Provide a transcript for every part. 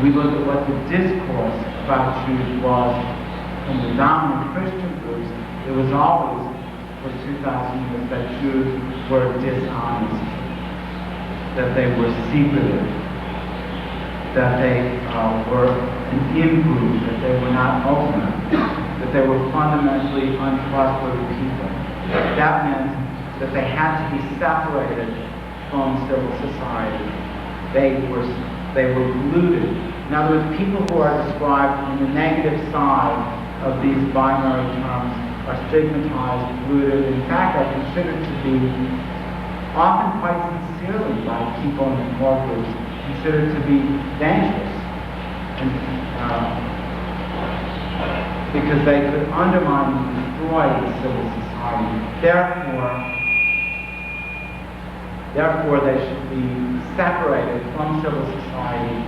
we look at what the discourse about Jews was from the dominant Christian groups, it was always, for 2,000 years, that Jews were dishonest, that they were secretive, that they were an in-group, that they were not open, that they were fundamentally untrustworthy people. That meant that they had to be separated from civil society. They were polluted. In other words, people who are described on the negative side of these binary terms are stigmatized, polluted, in fact are considered to be, often quite sincerely by people in the core groups, considered to be dangerous. And, because they could undermine and destroy the civil society. Therefore, they should be separated from civil society,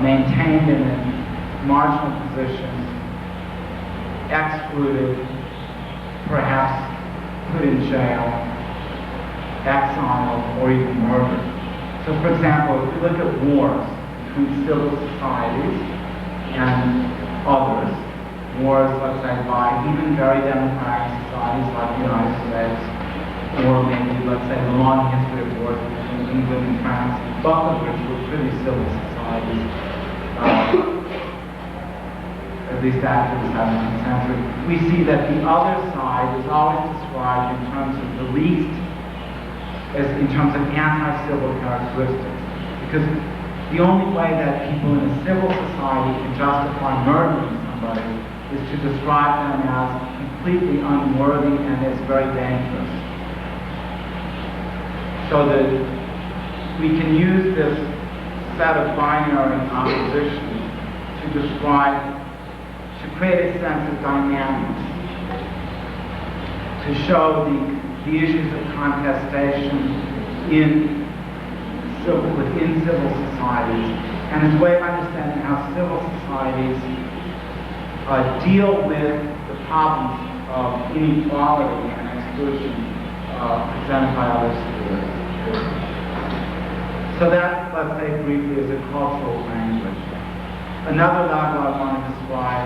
maintained in marginal positions, excluded, perhaps put in jail, exiled, or even murdered. So, for example, if we look at wars between civil societies and others, wars, let's say, by even very democratic societies like the United States, or maybe, let's say, the long history of wars between England and France, both of which were pretty civil societies, at least after the 17th century. We see that the other side is always described in terms of the least, as in terms of anti-civil characteristics. Because the only way that people in a civil society can justify murdering somebody is to describe them as completely unworthy and as very dangerous. So that we can use this set of binary oppositions to describe, to create a sense of dynamics, to show the issues of contestation within civil societies, and as a way of understanding how civil societies deal with the problems of inequality and exclusion presented by other spheres. So that, let's say briefly, is a cultural language. Another level I want to describe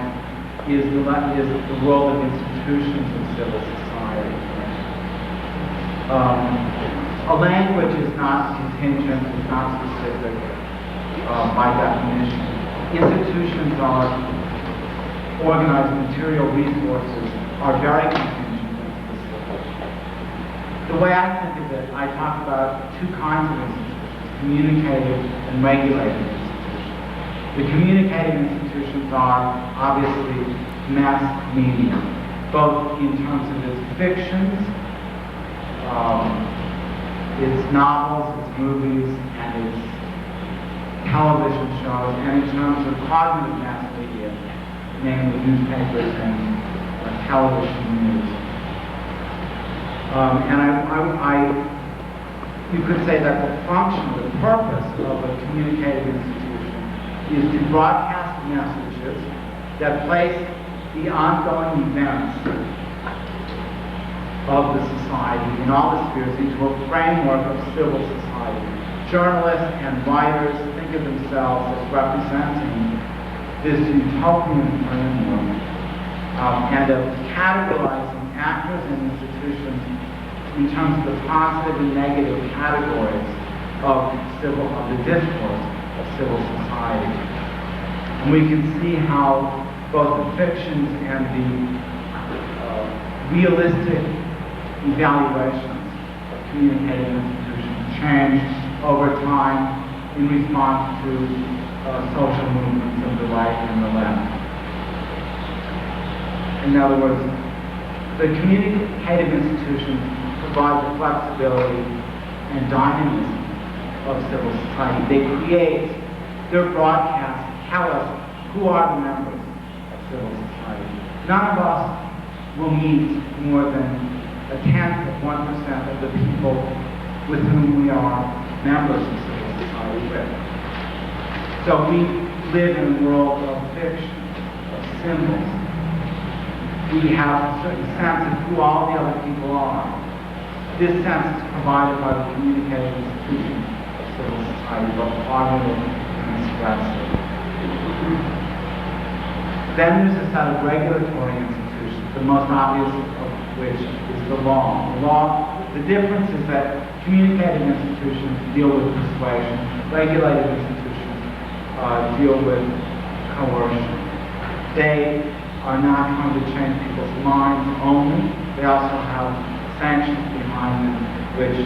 is the role of institutions in civil society. A language is not contingent, it's not specific by definition. Institutions are organized material resources, are very contingent and specific. The way I think of it, I talk about two kinds of institutions, communicative and regulated institutions. The communicative institutions are obviously mass media, both in terms of its fictions, its novels, its movies, and its television shows, and in terms of cognitive mass media, namely newspapers and television news. You could say that the function, the purpose of a communicative institution is to broadcast messages that place the ongoing events of the society in all the spheres into a framework of civil society. Journalists and writers think of themselves as representing this utopian framework and of categorizing actors and institutions in terms of the positive and negative categories of the discourse of civil society. And we can see how both the fictions and the realistic evaluations of communicative institutions change over time in response to social movements of the right and the left. In other words, the communicative institutions provide the flexibility and dynamism of civil society. They create, their broadcasts tell us who are the members of civil society. None of us will meet more than a tenth of 1% of the people with whom we are members of civil society with. So we live in a world of fiction, of symbols. We have a certain sense of who all the other people are. This sense is provided by the communicative institutions of civil society, both cognitive and oppressive. Then there's a set of regulatory institutions, the most obvious of which is the law. The difference is that communicating institutions deal with persuasion, regulated institutions deal with coercion. They are not trying to change people's minds only. They also have sanctions behind them, which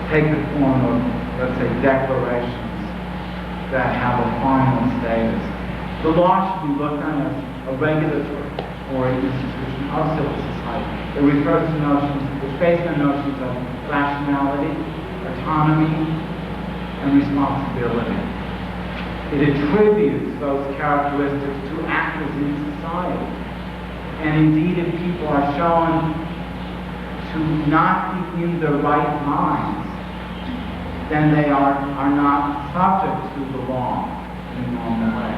take the form of, let's say, declarations that have a final status. The law should be looked on as a regulatory institution of civil society. It refers to notions, it's based on notions of rationality, autonomy, and responsibility. It attributes those characteristics to actors in society. And indeed, if people are shown to not be in their right minds, then they are not subject to the law in a normal way.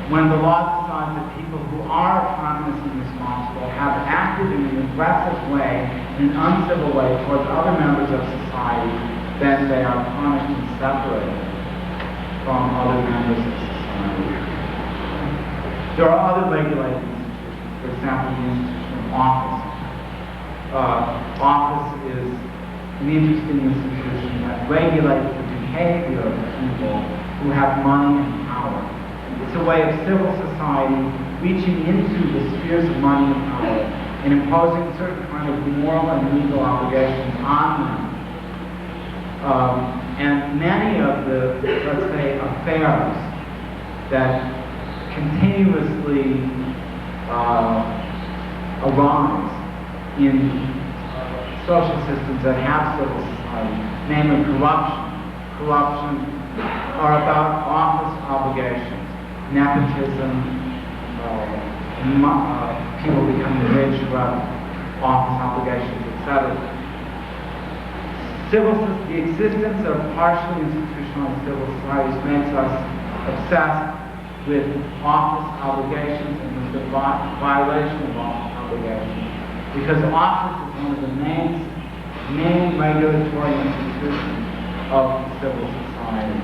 When the law decides that people who are autonomous and responsible have acted in an aggressive way, in an uncivil way towards other members of society, then they are punished and separated from other members of society. There are other regulated institutions, for example, the institution of office. Office is an interesting institution that regulates the behavior of people who have money and power. It's a way of civil society reaching into the spheres of money and power and imposing certain kind of moral and legal obligations on them. And many of the, let's say, affairs that continuously arise in social systems that have civil society, namely corruption, are about office obligations, nepotism, people becoming rich about office obligations, etc. The existence of partially institutionalized civil societies makes us obsessed with office obligations and with the violation of office obligations. Because office is one of the main regulatory institutions of civil society.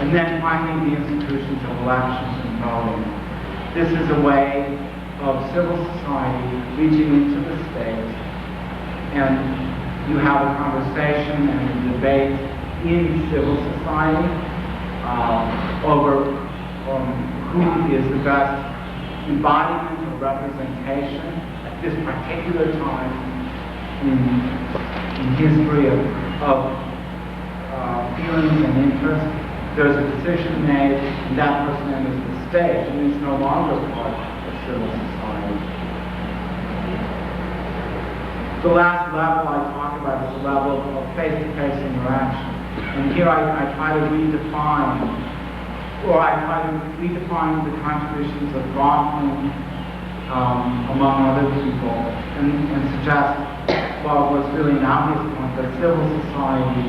And then finally, the institutions of elections and voting. This is a way of civil society reaching into the state, and you have a conversation and a debate in civil society over who is the best embodiment or representation at this particular time in history of feelings and interests. There's a decision made, and that person enters the stage, and is no longer part of civil society. The last level I talk about is the level of face-to-face interaction. And here I try to redefine the contributions of Rothman, among other people, and suggest, well, what's really an obvious point, that civil society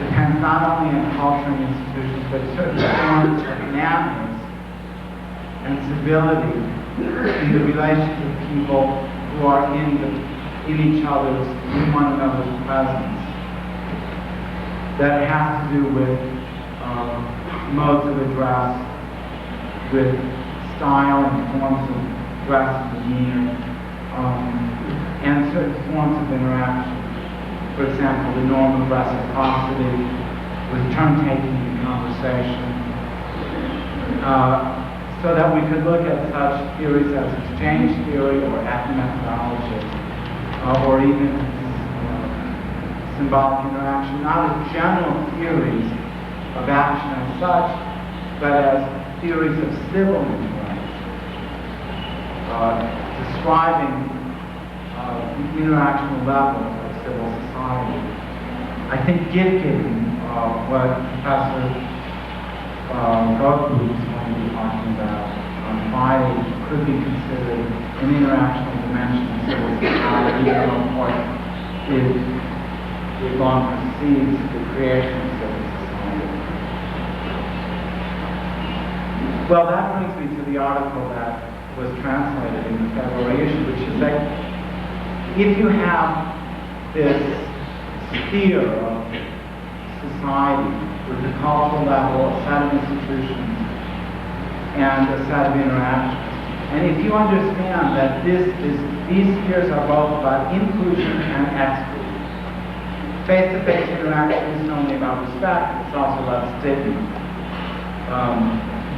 depends not only on culture and institutions, but certain forms of manners and civility in the relations of people who are in one another's presence. That has to do with modes of address, with style and forms of dress and demeanor, and certain forms of interaction. For example, the norm of reciprocity, with turn-taking in conversation, so that we could look at such theories as exchange theory or ethnomethodology, or even symbolic interaction, not as general theories of action as such, but as theories of civil interaction, describing the interactional levels of civil society. I think gift-giving, what Professor Goku is going to be talking about on Friday, could be considered an interactional dimension of civil society, even though, of course, it long precedes the creation of civil society. Well, that brings me to the article that was translated in the February issue, which is that if you have this sphere of society with a cultural level, a set of institutions, and a set of interactions. And if you understand that these spheres are both about inclusion and exclusion, face-to-face interaction isn't only about respect, it's also about stigma.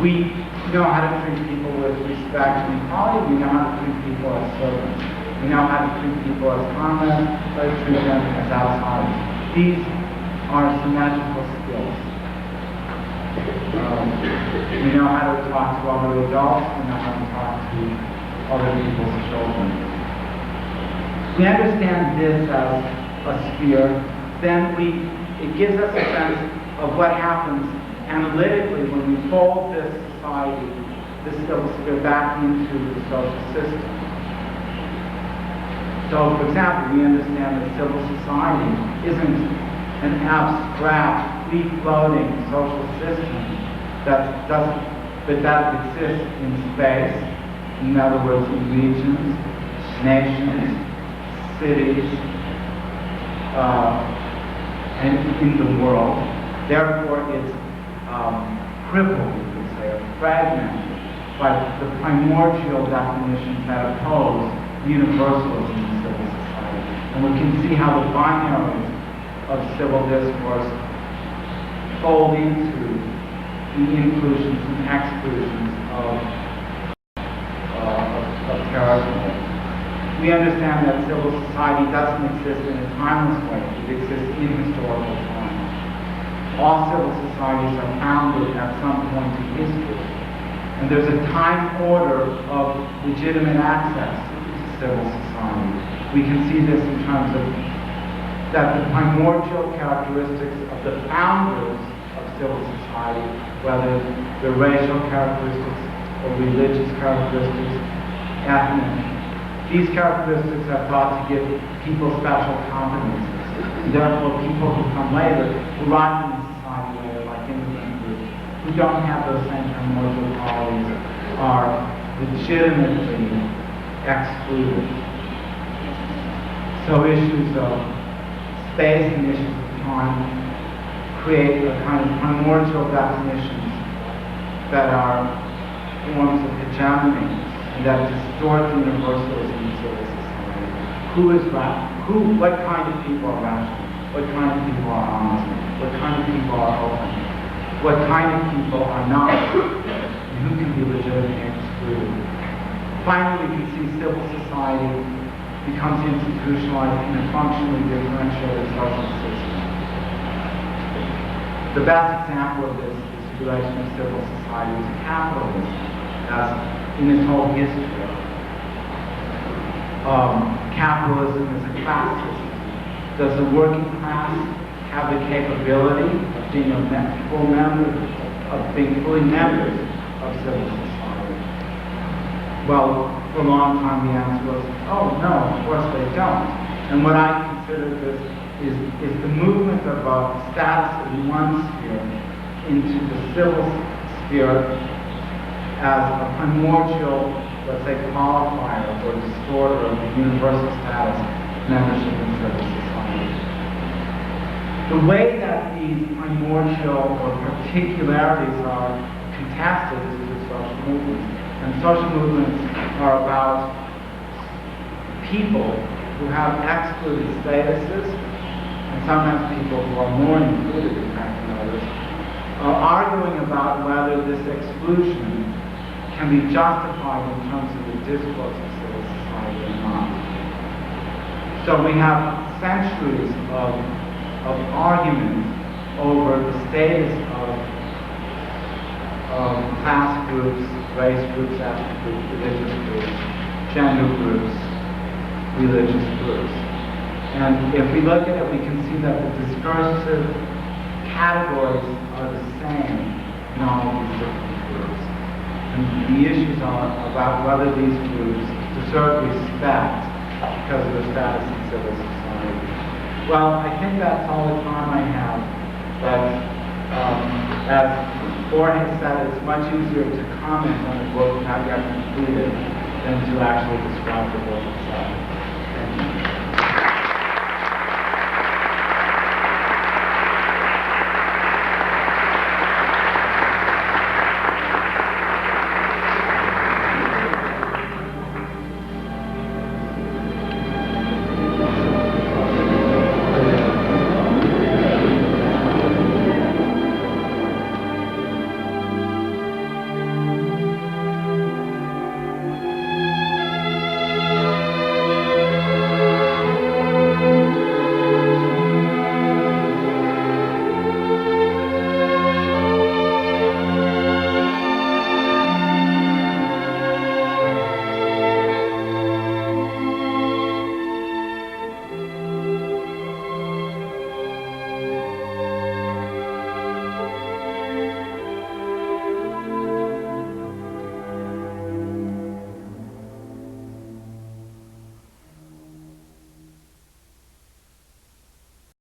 We know how to treat people with respect and equality. We know how to treat people as servants. We know how to treat people as comrades, how to treat them as outsiders. These are symmetrical skills. We know how to talk to other adults. We know how to talk to other people's children. We understand this as a sphere, then it gives us a sense of what happens analytically when we fold this society, this civil sphere, back into the social system. So, for example, we understand that civil society isn't an abstract, free-floating social system that exists in space, in other words, in regions, nations, cities, and in the world. Therefore, it's crippled, we could say, or fragmented by the primordial definitions that oppose universalism in civil society. And we can see how the binaries of civil discourse fold into the inclusions and exclusions of territory. We understand that civil society doesn't exist in a timeless way. It exists in historical time. All civil societies are founded at some point in history. And there's a time order of legitimate access to civil society. We can see this in terms of that the primordial characteristics of the founders of civil society, whether they're racial characteristics or religious characteristics, ethnic, these characteristics are thought to give people special competences. And therefore, people who come later, who rise in society later, like immigrant groups, who don't have those same primordial qualities, are legitimately excluded. So issues of space and issues of time create a kind of primordial definitions that are forms of hegemony and that distort the universalism of civil society. What kind of people are rational? What kind of people are honest? What kind of people are open? What kind of people are not? And who can be legitimately excluded? Finally, we can see civil society becomes institutionalized in a functionally differentiated social system. The best example of this is the relation of civil society to capitalism, as in its whole history. Capitalism is a class system. Does the working class have the capability of being fully members of civil society? Well, for a long time the answer was, oh no, of course they don't. And what I consider this is the movement of status in one sphere into the civil sphere as a primordial, let's say, qualifier or distorter of the universal status membership in civil society. The way that these primordial or particularities are contested is through social movements. And social movements are about people who have excluded statuses, and sometimes people who are more included in fact than others, are arguing about whether this exclusion can be justified in terms of the discourse of civil society or not. So we have centuries of arguments over the status of class groups, race groups, ethnic groups, religious groups, gender groups, religious groups. And if we look at it, we can see that the discursive categories are the same in all of these different groups. And the issues are about whether these groups deserve respect because of their status in civil society. Well, I think that's all the time I have. But as Jorge said, it's much easier to comment on a book not yet completed than to actually describe the book itself.